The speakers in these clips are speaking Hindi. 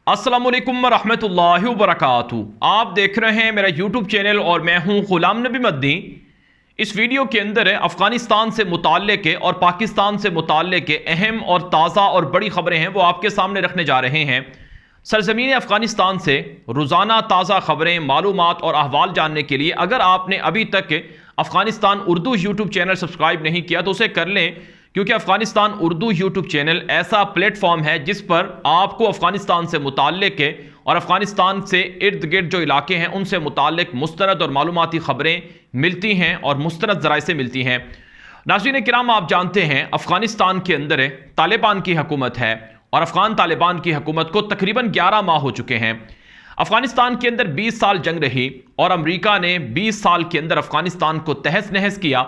अस्सलामुअलैकुम रहमतुल्लाहि व बरकातुहू। आप देख रहे हैं मेरा यूट्यूब चैनल और मैं हूं गुलाम नबी मदनी। इस वीडियो के अंदर अफ़गानिस्तान से मुताल्लिक़ और पाकिस्तान से मुताल्लिक़ अहम और ताज़ा और बड़ी ख़बरें हैं वो आपके सामने रखने जा रहे हैं। सरज़मीन अफ़गानिस्तान से रोज़ाना ताज़ा ख़बरें, मालूमात और अहवाल जानने के लिए अगर आपने अभी तक Afghanistan Urdu YouTube channel subscribe नहीं किया तो उसे कर लें, क्योंकि अफ़गानिस्तान उर्दू यूट्यूब चैनल ऐसा प्लेटफॉर्म है जिस पर आपको अफ़गानिस्तान से मुताल्लिक़ और अफ़गानिस्तान से इर्द गिर्द जो इलाके हैं उनसे मुताल्लिक़ मुस्तनद और मालूमाती ख़बरें मिलती हैं और मुस्तनद ज़राए से मिलती हैं। नाज़रीन किराम, आप जानते हैं अफ़गानिस्तान के अंदर तालिबान की हुकूमत है और अफ़गान तालिबान की हुकूमत को तकरीबन 11 माह हो चुके हैं। अफ़गानिस्तान के अंदर 20 साल जंग रही और अमरीका ने 20 साल के अंदर अफ़गानिस्तान को तहस नहस किया।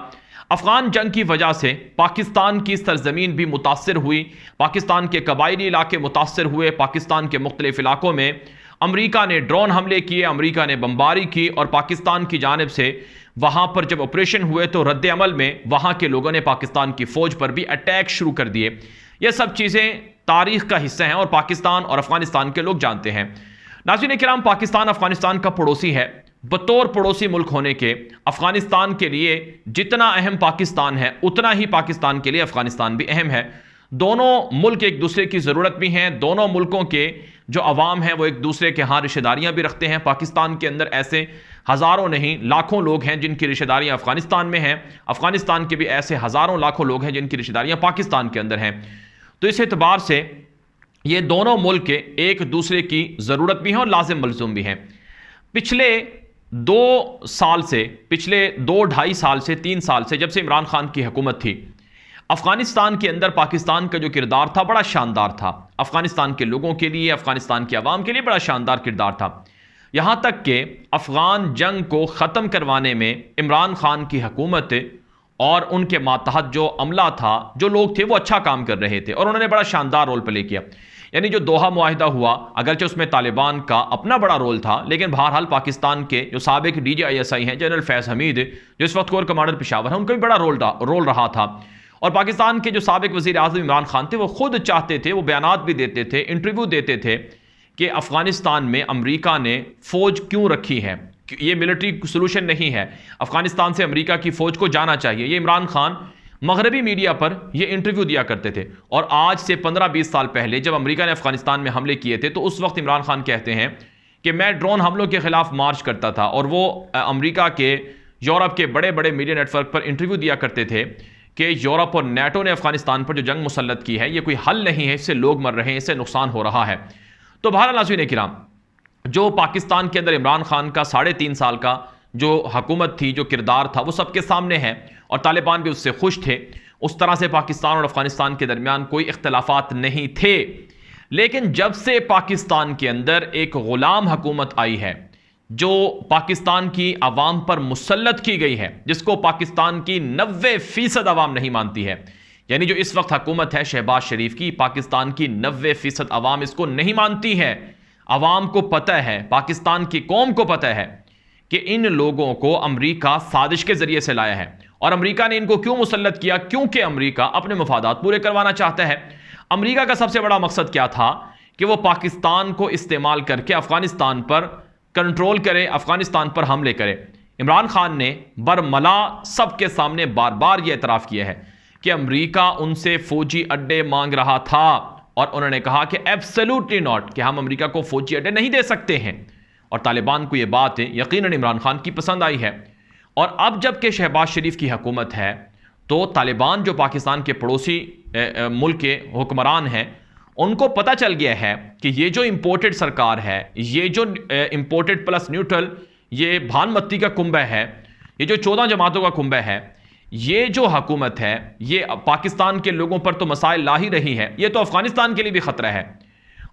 अफ़गान जंग की वजह से पाकिस्तान की सरजमीन भी मुतासर हुई, पाकिस्तान के कबायली इलाके मुतासर हुए। पाकिस्तान के मुख्तलिफ इलाकों में अमरीका ने ड्रोन हमले किए, अमरीका ने बमबारी की और पाकिस्तान की जानिब से वहाँ पर जब ऑपरेशन हुए तो रद्द अमल में वहाँ के लोगों ने पाकिस्तान की फ़ौज पर भी अटैक शुरू कर दिए। ये सब चीज़ें तारीख़ का हिस्सा हैं और पाकिस्तान और अफ़गानिस्तान के लोग जानते हैं। नाज़रीन किराम, पाकिस्तान अफ़गानिस्तान का पड़ोसी है। बतौर पड़ोसी मुल्क होने के अफ़गानिस्तान के लिए जितना अहम पाकिस्तान है उतना ही पाकिस्तान के लिए अफ़गानिस्तान भी अहम है। दोनों मुल्क एक दूसरे की ज़रूरत भी हैं। दोनों मुल्कों के जो अवाम हैं वो एक दूसरे के यहाँ रिश्तेदारियाँ भी रखते हैं। पाकिस्तान के अंदर ऐसे हज़ारों नहीं लाखों लोग हैं जिनकी रिश्तेदारियाँ अफ़गानिस्तान में हैं। अफ़गानिस्तान के भी ऐसे हज़ारों लाखों लोग हैं जिनकी रिश्तेदारियाँ पाकिस्तान के अंदर हैं। तो इस एतबार से ये दोनों मुल्क एक दूसरे की ज़रूरत भी हैं और लाजिम मलज़ूम भी हैं। पिछले 2-2.5 साल से 3 साल से जब से इमरान खान की हुकूमत थी, अफ़गानिस्तान के अंदर पाकिस्तान का जो किरदार था बड़ा शानदार था। अफ़गानिस्तान के लोगों के लिए, अफ़गानिस्तान के अवाम के लिए बड़ा शानदार किरदार था। यहाँ तक कि अफ़गान जंग को ख़त्म करवाने में इमरान खान की हुकूमत और उनके मातहत जो अमला था, जो लोग थे, वो अच्छा काम कर रहे थे और उन्होंने बड़ा शानदार रोल प्ले किया। यानी जो दोहा मुआहिदा हुआ, अगरचे उसमें तालिबान का अपना बड़ा रोल था, लेकिन बहरहाल पाकिस्तान के जो साबिक DJISI हैं जनरल फैज़ हमीद, जो इस वक्त कोर कमांडर पेशावर है, उनका भी बड़ा रोल रहा था। और पाकिस्तान के जो साबिक वज़ीर आज़म इमरान खान थे वो खुद चाहते थे, वो बयानात भी देते थे, इंटरव्यू देते थे कि अफ़गानिस्तान में अमरीका ने फ़ौज क्यों रखी है, ये मिलिट्री सोल्यूशन नहीं है, अफ़गानिस्तान से अमरीका की फ़ौज को जाना चाहिए। ये इमरान खान मगरबी मीडिया पर यह इंटरव्यू दिया करते थे। और आज से 15-20 साल पहले जब अमेरिका ने अफगानिस्तान में हमले किए थे तो उस वक्त इमरान खान कहते हैं कि मैं ड्रोन हमलों के खिलाफ मार्च करता था और वो अमेरिका के, यूरोप के बड़े बड़े मीडिया नेटवर्क पर इंटरव्यू दिया करते थे कि यूरोप और नेटो ने अफगानिस्तान पर जो जंग मुसल्लत की है ये कोई हल नहीं है, इससे लोग मर रहे हैं, इससे नुकसान हो रहा है। तो बहरहाल नाज़रीन किराम, जो पाकिस्तान के अंदर इमरान खान का 3.5 साल का जो हुकूमत थी, जो किरदार था, वो सबके सामने है और तालिबान भी उससे खुश थे। उस तरह से पाकिस्तान और अफगानिस्तान के दरमियान कोई इख्तलाफात नहीं थे। लेकिन जब से पाकिस्तान के अंदर एक गुलाम हुकूमत आई है जो पाकिस्तान की आवाम पर मुसल्लत की गई है, जिसको पाकिस्तान की 90% आवाम नहीं मानती है, यानी जो इस वक्त हुकूमत है शहबाज शरीफ की, पाकिस्तान की 90% आवाम इसको नहीं मानती है। आवाम को पता है, पाकिस्तान की कौम को पता है कि इन लोगों को अमरीका साजिश के जरिए से लाया है। और अमरीका ने इनको क्यों मुसल्लत किया? क्योंकि अमरीका अपने मफादात पूरे करवाना चाहता है। अमरीका का सबसे बड़ा मकसद क्या था कि वो पाकिस्तान को इस्तेमाल करके अफगानिस्तान पर कंट्रोल करे, अफगानिस्तान पर हमले करे। इमरान खान ने बरमला सबके सामने बार बार यह एतराफ़ किया है कि अमरीका उनसे फौजी अड्डे मांग रहा था और उन्होंने कहा कि एब्सोल्युटली नॉट, कि हम अमरीका को फौजी अड्डे नहीं दे सकते हैं। और तालिबान को यह बात यकीनन इमरान खान की पसंद आई है। और अब जबकि शहबाज शरीफ की हुकूमत है तो तालिबान जो पाकिस्तान के पड़ोसी मुल्क के हुक्मरान हैं, उनको पता चल गया है कि ये जो इंपोर्टेड सरकार है, ये जो इंपोर्टेड प्लस न्यूट्रल, ये भानमत्ती का कुंभा है, ये जो 14 जमातों का कुंभा है, ये जो हुकूमत है ये पाकिस्तान के लोगों पर तो मसाइल ला ही रही है, ये तो अफगानिस्तान के लिए भी ख़तरा है।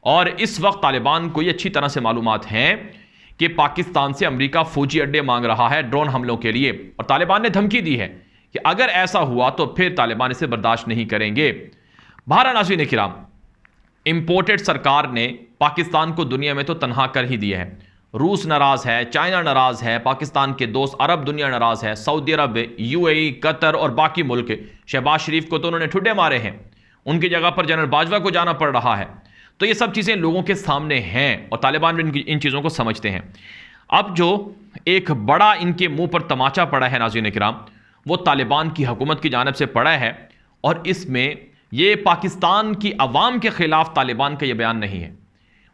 और इस वक्त तालिबान को ये अच्छी तरह से मालूमात हैं कि पाकिस्तान से अमेरिका फौजी अड्डे मांग रहा है ड्रोन हमलों के लिए, और तालिबान ने धमकी दी है कि अगर ऐसा हुआ तो फिर तालिबान इसे बर्दाश्त नहीं करेंगे। बहरहाल नाज़रीन किराम, इंपोर्टेड सरकार ने पाकिस्तान को दुनिया में तो तनहा कर ही दिया है। रूस नाराज़ है, चाइना नाराज़ है, पाकिस्तान के दोस्त अरब दुनिया नाराज़ है, सऊदी अरब, UAE, कतर और बाकी मुल्क। शहबाज शरीफ को तो उन्होंने ठुड्डे मारे हैं, उनकी जगह पर जनरल बाजवा को जाना पड़ रहा है। तो ये सब चीज़ें लोगों के सामने हैं और तालिबान भी इन चीज़ों को समझते हैं। अब जो एक बड़ा इनके मुंह पर तमाचा पड़ा है नाज़रीन किराम, वो तालिबान की हुकूमत की जानिब से पड़ा है, और इसमें ये पाकिस्तान की अवाम के खिलाफ तालिबान का ये बयान नहीं है।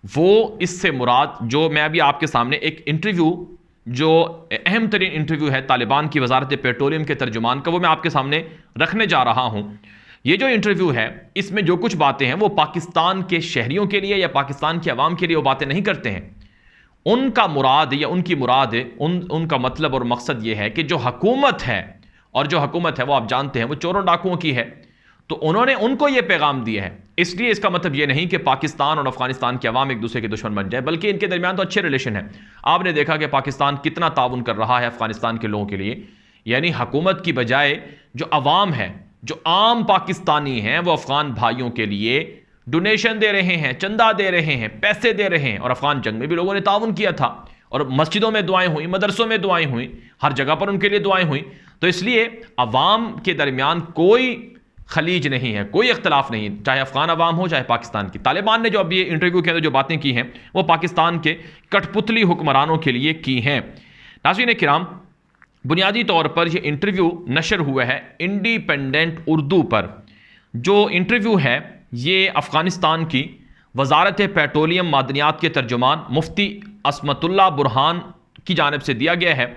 वो इससे मुराद, जो मैं अभी आपके सामने एक इंटरव्यू, जो अहम तरीन इंटरव्यू है तालिबान की वजारत पेट्रोलियम के तर्जुमान का, वो मैं आपके सामने रखने जा रहा हूं। ये जो इंटरव्यू है, इसमें जो कुछ बातें हैं वो पाकिस्तान के शहरियों के लिए या पाकिस्तान की आवाम के लिए वो बातें नहीं करते हैं। उनका मुराद या उनकी मुराद उनका मतलब और मकसद ये है कि जो हुकूमत है, और जो हुकूमत है वो आप जानते हैं वो चोरों डाकुओं की है, तो उन्होंने उनको ये पैगाम दिया है। इसलिए इसका मतलब ये नहीं कि पाकिस्तान और अफगानिस्तान के अवाम एक दूसरे के दुश्मन बन जाए, बल्कि इनके दरमियान तो अच्छे रिलेशन है। आपने देखा कि पाकिस्तान कितना ताउन कर रहा है अफगानिस्तान के लोगों के लिए, यानी हुकूमत की बजाय जो अवाम है, जो आम पाकिस्तानी हैं, वो अफगान भाइयों के लिए डोनेशन दे रहे हैं, चंदा दे रहे हैं, पैसे दे रहे हैं। और अफगान जंग में भी लोगों ने ताउन किया था, और मस्जिदों में दुआएं हुई, मदरसों में दुआएं हुई, हर जगह पर उनके लिए दुआएं हुई। तो इसलिए अवाम के दरमियान कोई खलीज नहीं है, कोई इख्तलाफ नहीं, चाहे अफगान अवाम हो चाहे पाकिस्तान की। तालिबान ने जो अभी इंटरव्यू के अंदर जो बातें की हैं वो पाकिस्तान के कठपुतली हुक्मरानों के लिए की हैं। नाज़रीन किराम, बुनियादी तौर पर यह इंटरव्यू नशर हुआ है इंडिपेंडेंट उर्दू पर। जो इंटरव्यू है ये अफगानिस्तान की वजारत पेट्रोलियम मादनियात के तर्जुमान मुफ्ती असमतुल्लाह बुरहान की जानिब से दिया गया है,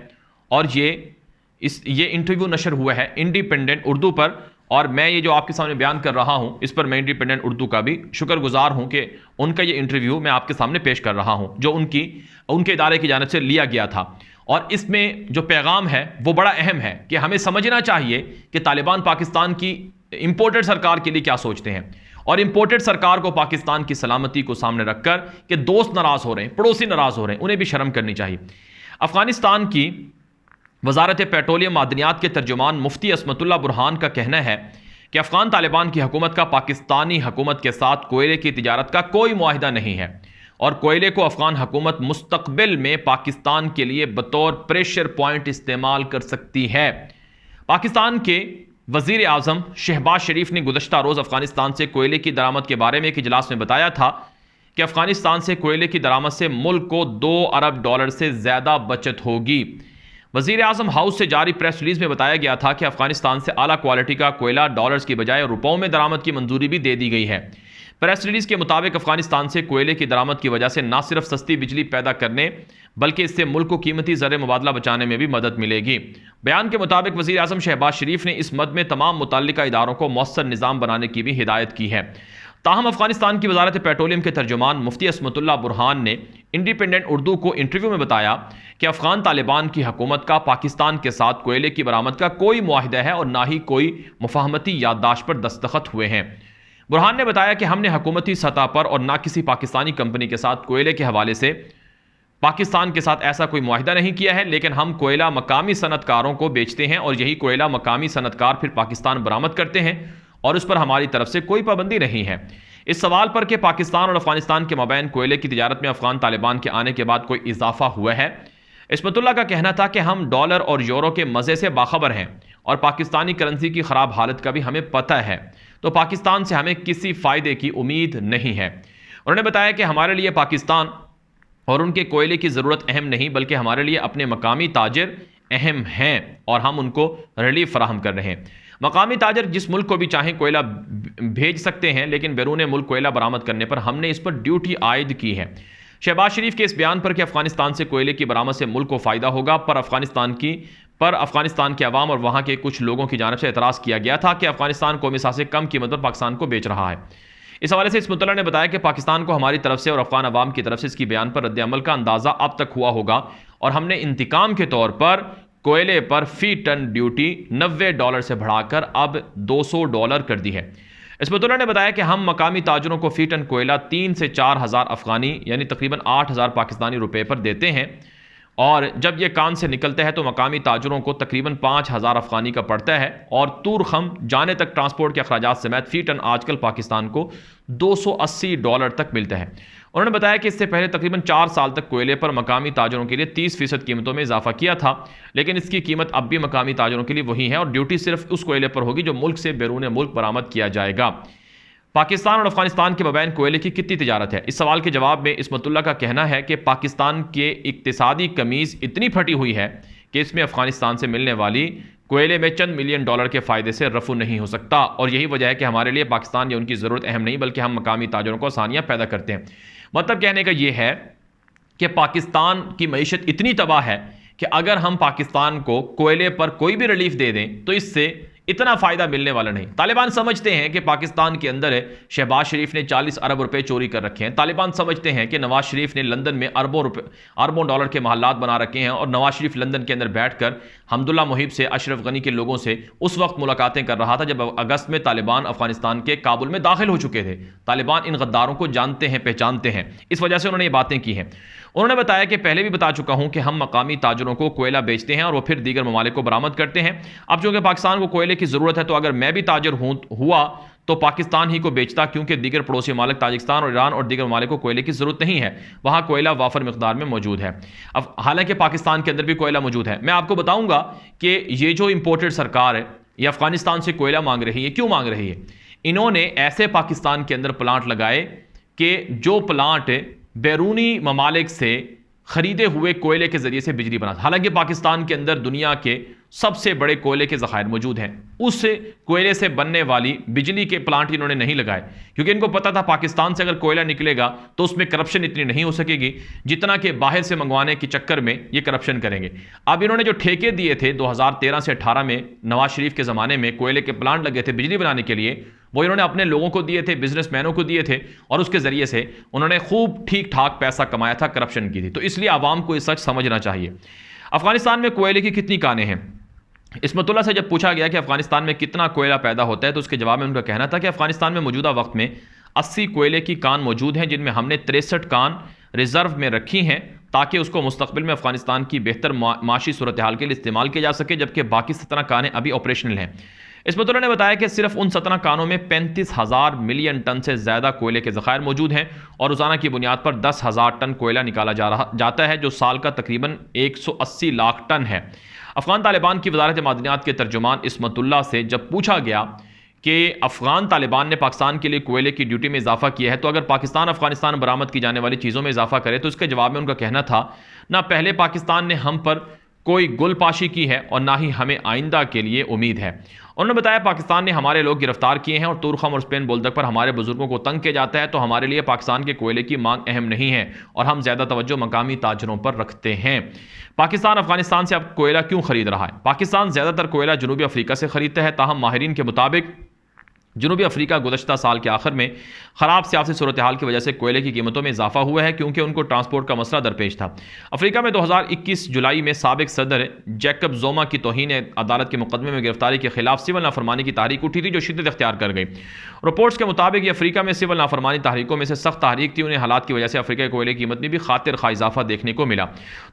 और ये इंटरव्यू नशर हुआ है इंडिपेंडेंट उर्दू पर। और मैं ये जो आपके सामने बयान कर रहा हूं, इस पर मैं इंडिपेंडेंट उर्दू का भी शुक्रगुजार हूं कि उनका ये इंटरव्यू मैं आपके सामने पेश कर रहा हूं, जो उनके इदारे की जानिब से लिया गया था। और इसमें जो पैगाम है वो बड़ा अहम है कि हमें समझना चाहिए कि तालिबान पाकिस्तान की इंपोर्टेड सरकार के लिए क्या सोचते हैं, और इंपोर्टेड सरकार को पाकिस्तान की सलामती को सामने रखकर कि दोस्त नाराज हो रहे हैं, पड़ोसी नाराज हो रहे हैं, उन्हें भी शर्म करनी चाहिए। अफगानिस्तान की वजारत पेट्रोलियम मादनियात के तर्जुमान मुफ्ती असमतुल्लाह बुरहान का कहना है कि अफगान तालिबान की हुकूमत का पाकिस्तानी हुकूमत के साथ कोयले की तिजारत का कोई मुआहिदा नहीं है, और कोयले को अफगान हुकूमत मुस्तकबिल में पाकिस्तान के लिए बतौर प्रेशर पॉइंट इस्तेमाल कर सकती है। पाकिस्तान के वजीर आज़म शहबाज शरीफ ने गुज़श्ता रोज़ अफगानिस्तान से कोयले की दरामद के बारे में एक इजलास में बताया था कि अफगानिस्तान से कोयले की दरामद से मुल्क को $2 अरब से ज़्यादा बचत होगी। वज़ीर आज़म हाउस से जारी प्रेस रिलीज में बताया गया था कि अफगानिस्तान से आला क्वालिटी का कोयला डॉलर्स की बजाय रुपयों में दरामद की मंजूरी भी दे दी गई है। प्रेस रिलीज के मुताबिक अफगानिस्तान से कोयले की दरामद की वजह से न सिर्फ सस्ती बिजली पैदा करने बल्कि इससे मुल्क को कीमती ज़र मुबादला बचाने में भी मदद मिलेगी। बयान के मुताबिक वज़ीर आज़म शहबाज शरीफ ने इस मद में तमाम मुतल्लिका इदारों को मौसर निज़ाम बनाने की भी हिदायत की है। ताहम अफगानिस्तान की वजारत पेट्रोलियम के तर्जुमान मुफ्ती असमतुल्लाह बुरहान ने इंडिपेंडेंट उर्दू को इंटरव्यू में बताया कि अफगान तालिबान की हुकूमत का पाकिस्तान के साथ कोयले की बरामद का कोई मुआहिदा है और ना ही कोई मुफाहमती याददाश्त पर दस्तखत हुए हैं। बुरहान ने बताया कि हमने हुकूमती सतह पर और ना किसी पाकिस्तानी कंपनी के साथ कोयले के हवाले से पाकिस्तान के साथ ऐसा कोई मुआहिदा नहीं किया है, लेकिन हम कोयला मकामी सनतकारों को बेचते हैं और यही कोयला मकामी सनतकार फिर पाकिस्तान बरामद करते हैं और उस पर हमारी तरफ से कोई पाबंदी नहीं है। इस सवाल पर कि पाकिस्तान और अफगानिस्तान के मबैन कोयले की तिजारत में अफगान तालिबान के आने के बाद कोई इजाफा हुआ है, इस्मतुल्लाह का कहना था कि हम डॉलर और यूरो के मज़े से बाखबर हैं और पाकिस्तानी करेंसी की ख़राब हालत का भी हमें पता है, तो पाकिस्तान से हमें किसी फ़ायदे की उम्मीद नहीं है। उन्होंने बताया कि हमारे लिए पाकिस्तान और उनके कोयले की ज़रूरत अहम नहीं बल्कि हमारे लिए अपने मकामी ताजिर अहम हैं और हम उनको रिलीफ फराहम कर रहे हैं। मकामी ताजर जिस मुल्क को भी चाहें कोयला भेज सकते हैं, लेकिन बैरून मुल्क कोयला बरामद करने पर हमने इस पर ड्यूटी आयद की है। शहबाज शरीफ के इस बयान पर कि अफगानिस्तान से कोयले की बरामद से मुल्क को फ़ायदा होगा पर अफगानिस्तान के अवाम और वहाँ के कुछ लोगों की जानिब से एतराज़ किया गया था कि अफगानिस्तान कौमी साथ से कम कीमत पर पाकिस्तान को बेच रहा है। इस हवाले से इस्मतुल्लाह ने बताया कि पाकिस्तान को हमारी तरफ से और अफगान अवाम की तरफ से इसकी बयान पर रद्द-ए-अमल का अंदाज़ा अब तक हुआ होगा और हमने इंतकाम के तौर पर कोयले पर फी टन ड्यूटी $90 से बढ़ाकर अब $200 कर दी है। इस्मतुल्लाह ने बताया कि हम मकामी ताजरों को फी टन कोयला 3 से 4 हज़ार अफगानी यानी तकरीबन 8,000 पाकिस्तानी रुपए पर देते हैं और जब यह कान से निकलता है तो मकामी ताजरों को तकरीबन 5,000 अफगानी का पड़ता है और तूरखम जाने तक ट्रांसपोर्ट के अखराजात समेत फी टन आजकल पाकिस्तान को $280 तक मिलता है। उन्होंने बताया कि इससे पहले तकरीबन 4 साल तक कोयले पर मकामी ताजरों के लिए 30% कीमतों में इजाफा किया था, लेकिन इसकी कीमत अब भी मकामी ताजरों के लिए वही है और ड्यूटी सिर्फ उस कोयले पर होगी जो मुल्क से बैरून मुल्क बरामद किया जाएगा। पाकिस्तान और अफगानिस्तान के मबैन कोयले की कितनी तिजारत है? इस सवाल के जवाब में इस्मतुल्लाह का कहना है कि पाकिस्तान के इक्तिसादी कमीज़ इतनी फटी हुई है कि इसमें अफगानिस्तान से मिलने वाली कोयले में चंद मिलियन डॉलर के फ़ायदे से रफू नहीं हो सकता, और यही वजह है कि हमारे लिए पाकिस्तान या उनकी ज़रूरत अहम नहीं, बल्कि हम मकामी ताजरों को आसानियाँ पैदा करते हैं। मतलब कहने का ये है कि पाकिस्तान की मईशत इतनी तबाह है कि अगर हम पाकिस्तान को कोयले पर कोई भी रिलीफ दे दें तो इससे इतना फ़ायदा मिलने वाला नहीं। तालिबान समझते हैं कि पाकिस्तान के अंदर शहबाज शरीफ ने 40 अरब रुपए चोरी कर रखे हैं। तालिबान समझते हैं कि नवाज शरीफ ने लंदन में अरबों डॉलर के महल्लात बना रखे हैं, और नवाज शरीफ लंदन के अंदर बैठकर हमदुल्ला मुहिब से, अशरफ गनी के लोगों से उस वक्त मुलाकातें कर रहा था जब अगस्त में तालिबान अफगानिस्तान के काबुल में दाखिल हो चुके थे। तालिबान इन गद्दारों को जानते हैं, पहचानते हैं, इस वजह से उन्होंने ये बातें की हैं। उन्होंने बताया कि पहले भी बता चुका हूं कि हम मकामी ताजरों को कोयला बेचते हैं और वो फिर दीगर ममालिक को बरामद करते हैं। अब चूंकि पाकिस्तान को कोयले की ज़रूरत है तो अगर मैं भी ताजर हुआ तो पाकिस्तान ही को बेचता, क्योंकि दीगर पड़ोसी ममालिक ताजिकिस्तान और ईरान और दीगर ममालिक को कोयले की ज़रूरत नहीं है, वहाँ कोयला वाफर मिकदार में मौजूद है। अब हालांकि पाकिस्तान के अंदर भी कोयला मौजूद है। मैं आपको बताऊँगा कि ये जो इम्पोर्टेड सरकार है ये अफगानिस्तान से कोयला मांग रही है, क्यों मांग रही है? इन्होंने ऐसे पाकिस्तान के अंदर प्लांट लगाए कि जो प्लांट बैरूनी ममालिक से खरीदे हुए कोयले के जरिए से बिजली बना। हालांकि पाकिस्तान के अंदर दुनिया के सबसे बड़े कोयले के ज़खायर मौजूद हैं, उस कोयले से बनने वाली बिजली के प्लांट इन्होंने नहीं लगाए, क्योंकि इनको पता था पाकिस्तान से अगर कोयला निकलेगा तो उसमें करप्शन इतनी नहीं हो सकेगी जितना कि बाहर से मंगवाने के चक्कर में ये करप्शन करेंगे। अब इन्होंने जो ठेके दिए थे 2013 से 18 में नवाज शरीफ के ज़माने में कोयले के प्लांट लगे थे बिजली बनाने के लिए, वो इन्होंने अपने लोगों को दिए थे, बिजनेसमैनों को दिए थे, और उसके ज़रिए से उन्होंने खूब ठीक ठाक पैसा कमाया था, करप्शन की थी। तो इसलिए आवाम को ये सच समझना चाहिए। अफगानिस्तान में कोयले की कितनी कानें हैं? इस्मतुल्लाह से जब पूछा गया कि अफगानिस्तान में कितना कोयला पैदा होता है तो उसके जवाब में उनका कहना था कि अफगानिस्तान में मौजूदा वक्त में 80 कोयले की कान मौजूद हैं, जिनमें हमने 63 कान रिजर्व में रखी हैं ताकि उसको मुस्तकबिल में अफगानिस्तान की बेहतर माशी सूरत हाल के लिए इस्तेमाल किया जा सके, जबकि बाकी 17 कानें अभी ऑपरेशनल हैं। इस्मतुल्लाह ने बताया कि सिर्फ उन 17 कानों में 35,000 मिलियन टन से ज़्यादा कोयले के ज़खायर मौजूद हैं और रोज़ाना की बुनियाद पर 10,000 टन कोयला निकाला जाता है, जो साल का तकरीबन 180 लाख टन है। अफगान तालिबान की वजारत मादनियात के तर्जुमान इस्मतुल्लाह से जब पूछा गया कि अफगान तालिबान ने पाकिस्तान के लिए कोयले की ड्यूटी में इजाफा किया है तो अगर पाकिस्तान अफगानिस्तान बरामद की जाने वाली चीज़ों में इजाफा करे, तो इसके जवाब में उनका कहना था, ना पहले पाकिस्तान ने हम पर कोई गुलपाशी की है और ना ही हमें आइंदा के लिए उम्मीद है। उन्होंने बताया पाकिस्तान ने हमारे लोग गिरफ्तार किए हैं और तुर्खम और स्पेन बोलदक पर हमारे बुजुर्गों को तंग किया जाता है, तो हमारे लिए पाकिस्तान के कोयले की मांग अहम नहीं है और हम ज़्यादा तवज्जो मकामी ताजरों पर रखते हैं। पाकिस्तान अफगानिस्तान से अब कोयला क्यों खरीद रहा है? पाकिस्तान ज़्यादातर कोयला जनूबी अफ्रीका से खरीदता है, ताहम माहिरीन के मुताबिक जनूबी अफ्रीका गुज़श्ता साल के आखिर में ख़राब सियासी सूरत हाल की वजह से कोयले की कीमतों में इजाफा हुआ है, क्योंकि उनको ट्रांसपोर्ट का मसला दरपेश था। अफ्रीका में 2021 जुलाई में साबिक सदर जैकब जोमा की तौहीन अदालत के मुकदमे में गिरफ्तारी के खिलाफ सिविल नाफरमानी की तहरीक उठी थी, जो शिद्दत अख्तियार कर गई। रिपोर्ट्स के मुताबिक ये अफ्रीका में सिविल नाफरमानी तहरीकों में से सख्त तहरीक थी। उन्हें हालात की वजह से अफ्रीका कोयले की कीमत में भी खातिर खा इजाफा देखने को मिला।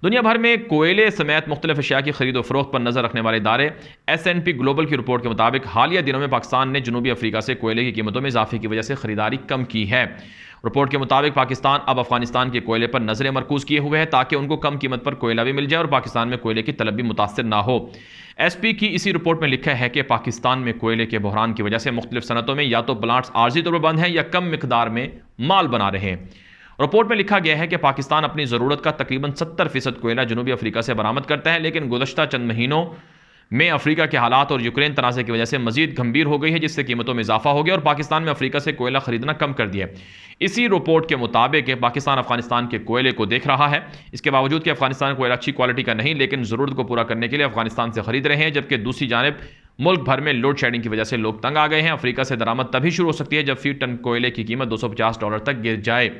दुनिया भर में कोयले समेत मुख्तलिफ अशिया की खरीद व फरोख्त पर नजर रखने वाले इदारे S&P ग्लोबल की रिपोर्ट के मुताबिक हालिया दिनों में पाकिस्तान ने जनूबी अफ्रीका से कोयले की कीमतों में इजाफे की वजह से खरीदारी कम की है। रिपोर्ट के मुताबिक पाकिस्तान अब अफगानिस्तान के कोयले पर नजरें मरकूज किए हुए है ताकि उनको कम कीमत पर कोयला भी मिल जाए और पाकिस्तान में कोयले की तलब भी मुतासर ना हो। SP की इसी रिपोर्ट में लिखा है कि पाकिस्तान में कोयले के बहरान की वजह से मुख्तलिफ सनतों में या तो प्लांट्स आर्जी तौर पर बंद हैं या कम मिकदार में माल बना रहे हैं। रिपोर्ट में लिखा गया है कि पाकिस्तान अपनी ज़रूरत का तकरीबन 70% कोयला जनूबी अफ्रीका से बरामद करता है, लेकिन गुज़श्ता चंद महीनों में अफ्रीका के हालात और यूक्रेन तनाज़े की वजह से मजीद गंभीर हो गई है, जिससे कीमतों में इजाफा हो गया और पाकिस्तान में अफ्रीका से कोयला खरीदना कम कर दिया। इसी रिपोर्ट के मुताबिक पाकिस्तान अफगानिस्तान के कोयले को देख रहा है, इसके बावजूद कि अफगानिस्तान कोयला अच्छी क्वालिटी का नहीं लेकिन ज़रूरत को पूरा करने के लिए अफगानिस्तान से खरीद रहे हैं, जबकि दूसरी जानब मुल्क भर में लोड शेडिंग की वजह से लोग तंग आ गए हैं। अफ्रीका से दरामद तभी शुरू हो सकती है जब फी टन कोयले की कीमत $250 तक गिर जाए।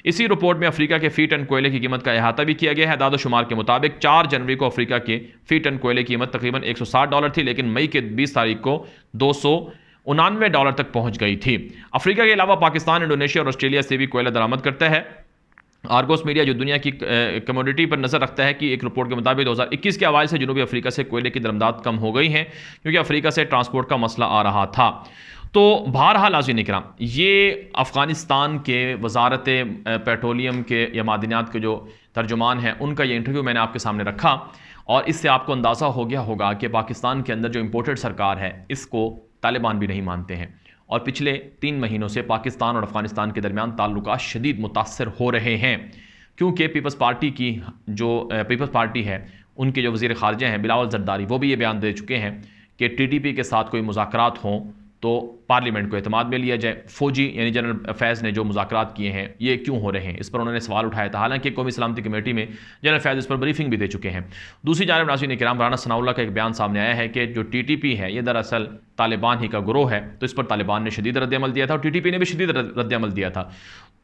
इसी रिपोर्ट में अफ्रीका के फी टन कोयले की कीमत का अहाता भी किया गया है। दादोशुमार के मुताबिक 4 जनवरी को अफ्रीका के फी टन कोयले की कीमत तकरीबन $160 थी, लेकिन मई के 20 तारीख को $299 तक पहुंच गई थी। अफ्रीका के अलावा पाकिस्तान, इंडोनेशिया और ऑस्ट्रेलिया से भी कोयला दरामद करता है। आर्गोस मीडिया जो दुनिया की कमोडिटी पर नजर रखता है कि एक रिपोर्ट के मुताबिक 2021 के अवाइल से जनूबी अफ्रीका से कोयले की दरमदात कम हो गई हैं, क्योंकि अफ्रीका से ट्रांसपोर्ट का मसला आ रहा था। तो बहरहाल नाज़रीन इकराम, ये अफ़गानिस्तान के वजारत पेट्रोलियम के या मादनियात के जो तर्जुमान हैं उनका ये इंटरव्यू मैंने आपके सामने रखा, और इससे आपको अंदाज़ा हो गया होगा कि पाकिस्तान के अंदर जो इम्पोर्टेड सरकार है इसको तालिबान भी नहीं मानते हैं और पिछले 3 महीनों से पाकिस्तान और अफगानिस्तान के दरमियान ताल्लुकात शदीद मुतासर हो रहे हैं, क्योंकि पीपल्स पार्टी की जो पीपल्स पार्टी है उनके जो वज़ीर ख़ारजा हैं बिलावल ज़रदारी, वो भी ये बयान दे चुके हैं कि TTP के साथ कोई मुज़ाकरात हों तो पार्लियामेंट को एतमाद में लिया जाए। फ़ौजी यानी जनरल अफेयर्स ने जो मुज़ाकरात किए हैं ये क्यों हो रहे हैं, इस पर उन्होंने सवाल उठाया था। हालांकि कौमी सलामती कमेटी में जनरल अफेयर्स इस पर ब्रीफिंग भी दे चुके हैं। दूसरी जानब नाज़रीन किराम, राना सनाउल्लाह का एक बयान सामने आया है कि जो TTP है ये दरअसल तालिबान ही का गिरोह है, तो इस पर तालिबान ने शदीद रद्द-ए-अमल दिया था और TTP ने भी शदीद रद्द-ए-अमल दिया था।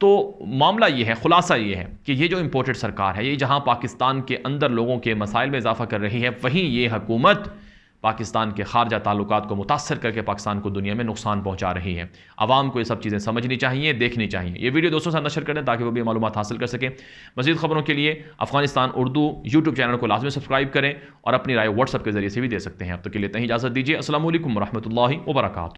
तो मामला ये है, खुलासा ये है कि ये जो इम्पोर्टेड सरकार है, ये जहाँ पाकिस्तान के अंदर लोगों के मसाइल में इजाफा कर रही है, वहीं ये हुकूमत पाकिस्तान के खारजा ताल्लुकात को मुतासर करके पाकिस्तान को दुनिया में नुकसान पहुंचा रही है। आवाम को ये सब चीज़ें समझनी चाहिए, देखनी चाहिए। ये वीडियो दोस्तों से नशर करें ताकि वो भी मालूमात हासिल कर सकें। मज़ीद खबरों के लिए अफगानिस्तान उर्दू यूट्यूब चैनल को लाजमी सब्सक्राइब करें और अपनी राय व्हाट्सएप के जरिए से भी दे सकते हैं। अब तक के लिए इतनी इजाज़त दीजिए। अस्सलाम वालेकुम रहमतुल्लाहि व बरकातुहू।